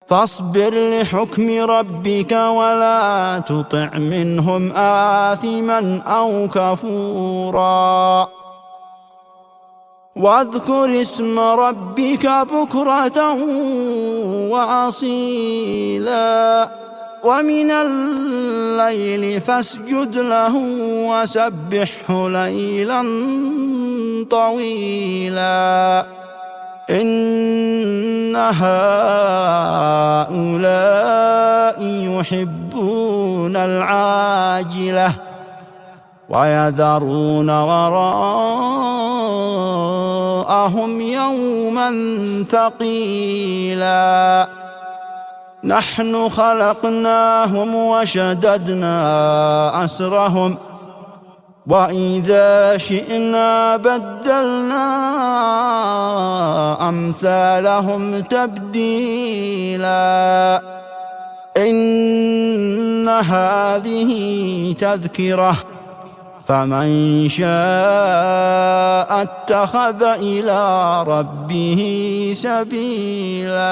فاصبر لحكم ربك ولا تطع منهم آثما أو كفورا واذكر اسم ربك بكرة وأصيلا ومن الليل فاسجد له وسبحه ليلا طويلا إن هؤلاء يحبون العاجلة ويذرون وراءهم يوما ثقيلا نحن خلقناهم وشددنا أسرهم وإذا شئنا بدلنا أمثالهم تبديلا إن هذه تذكرة فمن شاء اتخذ إلى ربه سبيلا